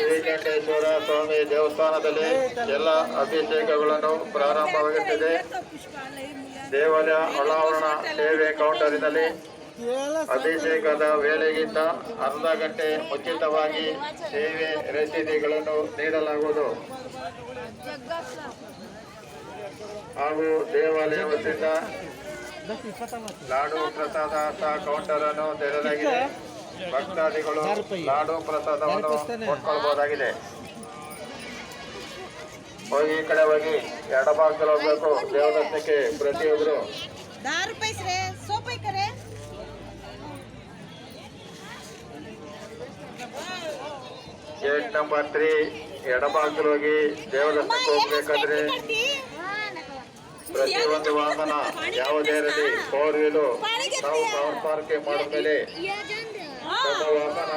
ಶ್ರೀಕಂಠೇಶ್ವರ ಸ್ವಾಮಿ ದೇವಸ್ಥಾನದಲ್ಲಿ ಎಲ್ಲ ಅಭಿಷೇಕಗಳನ್ನು ಪ್ರಾರಂಭವಾಗುತ್ತಿದೆ. ದೇವಾಲಯ ಒಳಾವರಣ ಸೇವೆ ಕೌಂಟರಿನಲ್ಲಿ ಅಭಿಷೇಕದ ವೇಳೆಗಿಂತ ಅರ್ಧ ಗಂಟೆ ಮುಂಚಿತವಾಗಿ ಸೇವೆ ರಸೀದಿಗಳನ್ನು ನೀಡಲಾಗುವುದು ಹಾಗೂ ದೇವಾಲಯ ವತಿಯಿಂದ ಲಾಡು ಪ್ರಸಾದ ಕೌಂಟರ್ ಅನ್ನು ತೆರೆಯಲಾಗಿದೆ. ಭಕ್ತಾದಿಗಳು ಲಾಡು ಪ್ರಸಾದವನ್ನು ಕೊಂಡ್ಕೊಳ್ಬಹುದಾಗಿದೆ. ಹೋಗಿ ಈ ಕಡೆ ಹೋಗಿ ಎಡಭಾಗದಲ್ಲಿ ಹೋಗ್ಬೇಕು ದೇವದರ್ಶನಕ್ಕೆ ಪ್ರತಿಯೊಬ್ಬರು. ಗೇಟ್ ನಂಬರ್ 3 ಎಡಭಾಗದಲ್ಲಿ ಹೋಗಿ ದೇವದರ್ಶನಕ್ಕೆ ಹೋಗ್ಬೇಕಾದ್ರೆ ಪ್ರತಿಯೊಂದು ವಾಹನ ಯಾವುದೇ ಇರಲಿ 4 ವೀಲು ನಾವು ಕಾರ್ ಪಾರ್ಕಿಂಗ್ ಮಾಡಿದ ಮೇಲೆ ವಾಹನ